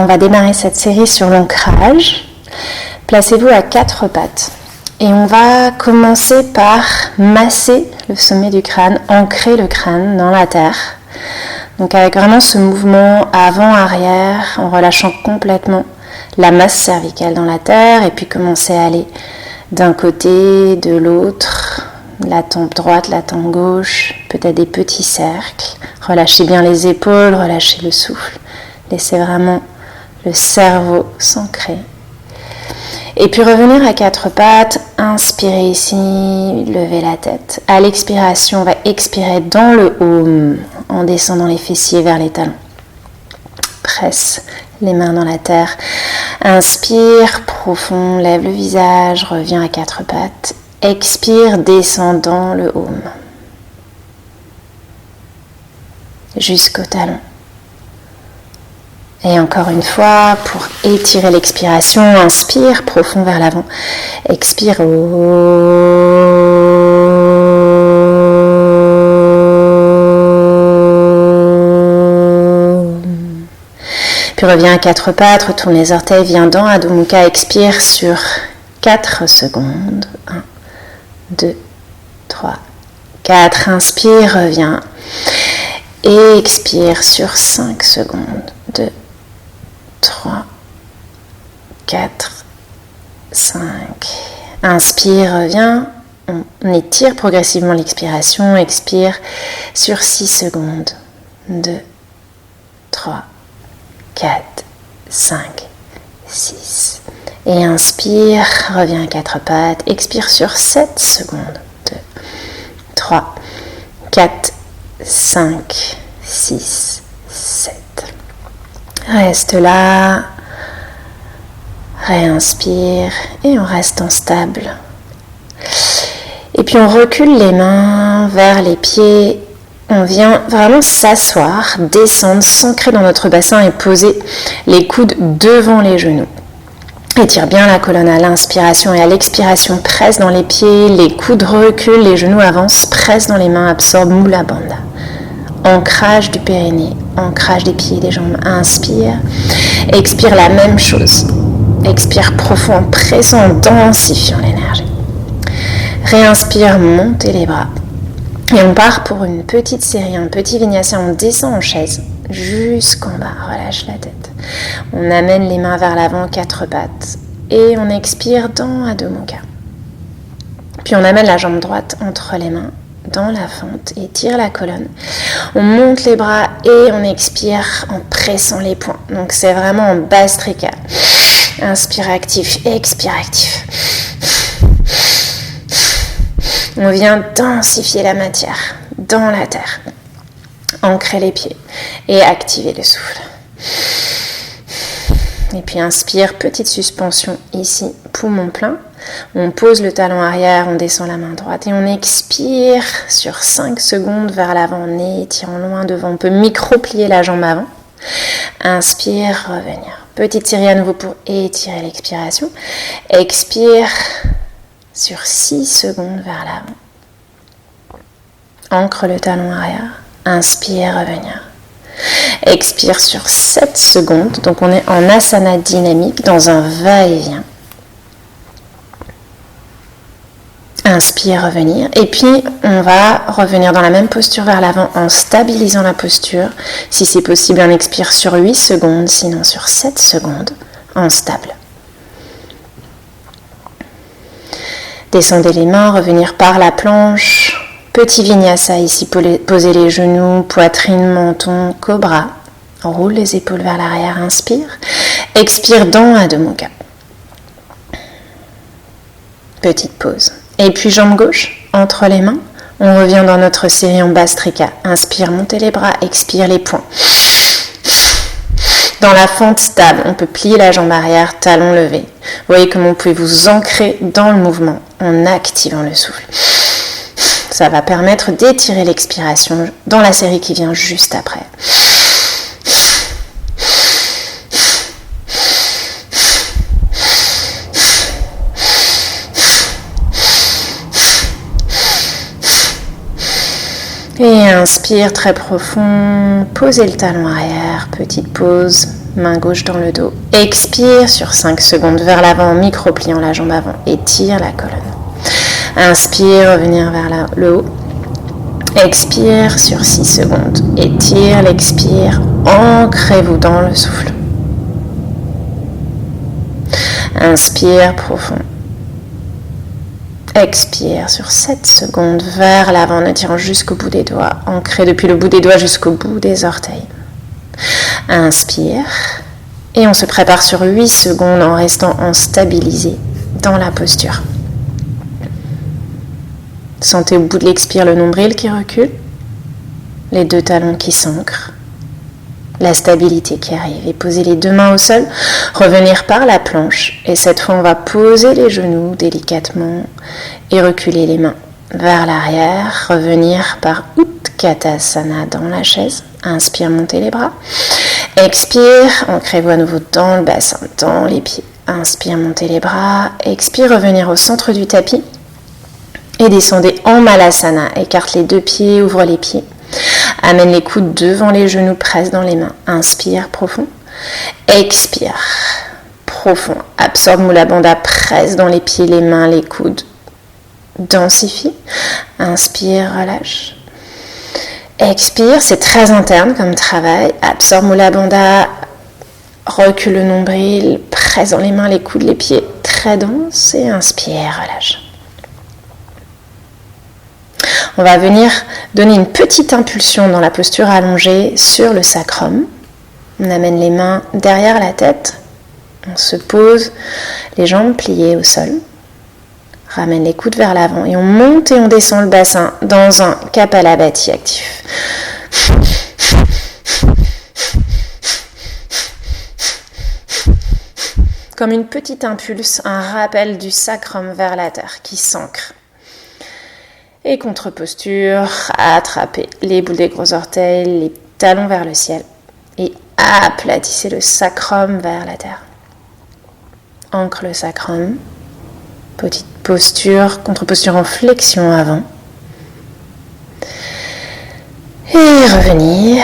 on va démarrer cette série sur l'ancrage. Placez-vous à 4 pattes. Et on va commencer par masser le sommet du crâne, ancrer le crâne dans la terre. Donc avec vraiment ce mouvement avant-arrière, en relâchant complètement la masse cervicale dans la terre et puis commencer à aller d'un côté, de l'autre, la tempe droite, la tempe gauche, peut-être des petits cercles. Relâchez bien les épaules, relâchez le souffle. Laissez vraiment le cerveau s'ancrer. Et puis revenir à 4 pattes, inspirez ici, levez la tête. À l'expiration, on va expirer dans le haut, en descendant les fessiers vers les talons. Presse les mains dans la terre. Inspire, profond, lève le visage, reviens à 4 pattes. Expire, descendant le haut. Jusqu'au talon. Et encore une fois, pour étirer l'expiration, inspire, profond vers l'avant. Expire. Puis reviens à 4 pattes, retourne les orteils, viens dans Adho Mukha, expire sur 4 secondes. 1, 2, 3, 4. Inspire, reviens. Et expire sur 5 secondes. 2, 3, 4, 5. Inspire, reviens. On étire progressivement l'expiration. Expire sur 6 secondes. 2, 3, 4, 5, 6. Et inspire, reviens à 4 pattes. Expire sur 7 secondes. 2, 3, 4, 5, 6, 7. Reste là, réinspire et on reste en stable. Et puis on recule les mains vers les pieds. On vient vraiment s'asseoir, descendre, s'ancrer dans notre bassin et poser les coudes devant les genoux. Étire bien la colonne à l'inspiration et à l'expiration, presse dans les pieds, les coudes reculent, les genoux avancent, presse dans les mains, absorbe Mula Bandha. Ancrage du périnée, ancrage des pieds et des jambes. Inspire, expire la même chose. Expire profond en pressant, en densifiant l'énergie. Réinspire, montez les bras. Et on part pour une petite série, un petit vinyasa. On descend en chaise jusqu'en bas, relâche la tête. On amène les mains vers l'avant, 4 pattes. Et on expire dans Adho Mukha. Puis on amène la jambe droite entre les mains, dans la fente, et tire la colonne. On monte les bras et on expire en pressant les poings. Donc c'est vraiment en Bhastrika. Inspire actif, expire actif. On vient densifier la matière dans la terre. Ancrer les pieds et activer le souffle. Et puis inspire, petite suspension ici, poumon plein. On pose le talon arrière, on descend la main droite et on expire sur 5 secondes vers l'avant en étirant loin devant. On peut micro-plier la jambe avant. Inspire, revenir. Petite série à nouveau pour étirer l'expiration. Expire sur 6 secondes vers l'avant. Ancre le talon arrière. Inspire, revenir. Expire sur 7 secondes. Donc on est en asana dynamique dans un va-et-vient. Inspire, revenir. Et puis, on va revenir dans la même posture vers l'avant en stabilisant la posture. Si c'est possible, on expire sur 8 secondes, sinon sur 7 secondes, en stable. Descendez les mains, revenir par la planche. Petit vinyasa ici, posez les genoux, poitrine, menton, cobra. Roule les épaules vers l'arrière, inspire. Expire dans Adho Mukha. Petite pause. Et puis jambe gauche, entre les mains. On revient dans notre série en Bhastrika. Inspire, montez les bras, expire les poings. Dans la fente stable, on peut plier la jambe arrière, talon levé. Vous voyez comment vous pouvez vous ancrer dans le mouvement en activant le souffle. Ça va permettre d'étirer l'expiration dans la série qui vient juste après. Et inspire très profond, posez le talon arrière, petite pause, Main gauche dans le dos. Expire sur 5 secondes vers l'avant en micro-pliant la jambe avant. Étire la colonne. Inspire, revenir vers le haut. Expire sur 6 secondes. Étire l'expire. Ancrez-vous dans le souffle. Inspire profond. Expire sur 7 secondes vers l'avant en étirant jusqu'au bout des doigts. Ancré depuis le bout des doigts jusqu'au bout des orteils. Inspire. Et on se prépare sur 8 secondes en restant en stabilisé dans la posture. Sentez au bout de l'expire le nombril qui recule. Les 2 talons qui s'ancrent. La stabilité qui arrive et poser les 2 mains au sol, revenir par la planche et cette fois on va poser les genoux délicatement et reculer les mains vers l'arrière, revenir par Utkatasana dans la chaise, inspire, montez les bras, expire, ancrez-vous à nouveau dans le bassin, dans les pieds, inspire, montez les bras, expire, revenir au centre du tapis et descendez en Malasana, écarte les 2 pieds, ouvre les pieds. Amène les coudes devant les genoux, presse dans les mains. Inspire, profond. Expire, profond. Absorbe Mula Bandha, presse dans les pieds, les mains, les coudes. Densifie. Inspire, relâche. Expire, c'est très interne comme travail. Absorbe Mula Bandha, recule le nombril, presse dans les mains, les coudes, les pieds. Très dense et inspire, relâche. On va venir donner une petite impulsion dans la posture allongée sur le sacrum. On amène les mains derrière la tête. On se pose, les jambes pliées au sol. Ramène les coudes vers l'avant et on monte et on descend le bassin dans un Kapalabhati actif. Comme une petite impulse, un rappel du sacrum vers la terre qui s'ancre. Et contre-posture, attrapez les boules des gros orteils, les talons vers le ciel. Et aplatissez le sacrum vers la terre. Ancre le sacrum. Petite posture, contre-posture en flexion avant. Et revenir.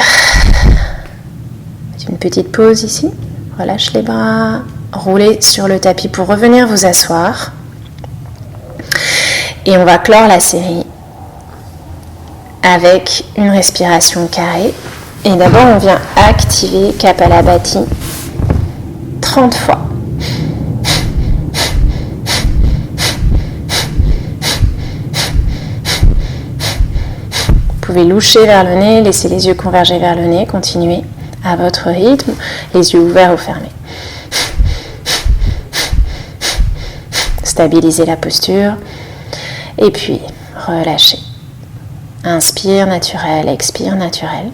Une petite pause ici. Relâche les bras. Roulez sur le tapis pour revenir vous asseoir. Et on va clore la série avec une respiration carrée. Et d'abord, on vient activer Kapalabhati 30 fois. Vous pouvez loucher vers le nez, laisser les yeux converger vers le nez, continuez à votre rythme, les yeux ouverts ou fermés. Stabilisez la posture. Et puis, relâchez. Inspire naturel, expire naturel.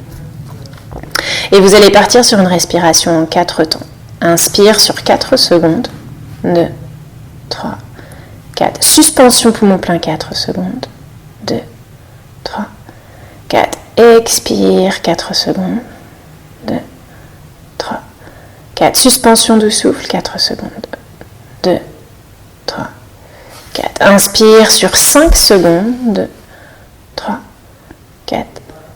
Et vous allez partir sur une respiration en 4 temps. Inspire sur 4 secondes. 2, 3, 4. Suspension poumon plein 4 secondes. 2, 3, 4. Expire 4 secondes. 2, 3, 4. Suspension de souffle 4 secondes. 2, 3, 4. Inspire sur 5 secondes. 2, 3, 4,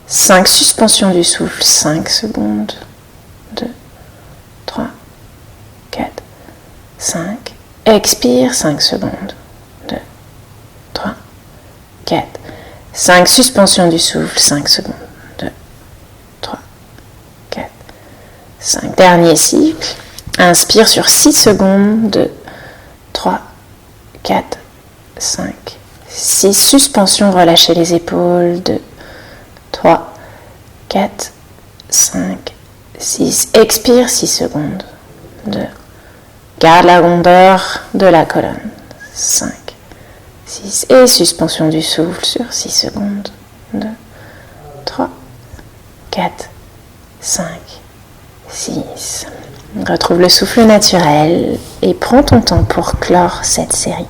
5. Suspension du souffle. 5 secondes. 2, 3, 4, 5. Expire 5 secondes. 2, 3, 4, 5. Suspension du souffle. 5 secondes. 2, 3, 4, 5. Dernier cycle. Inspire sur 6 secondes. 2, 3, 4, 5, 6. Suspension, relâchez les épaules. 2, 3, 4, 5, 6. Expire 6 secondes. 2. Garde la rondeur de la colonne. 5, 6. Et suspension du souffle sur 6 secondes. 2, 3, 4, 5, 6. Retrouve le souffle naturel et prends ton temps pour clore cette série.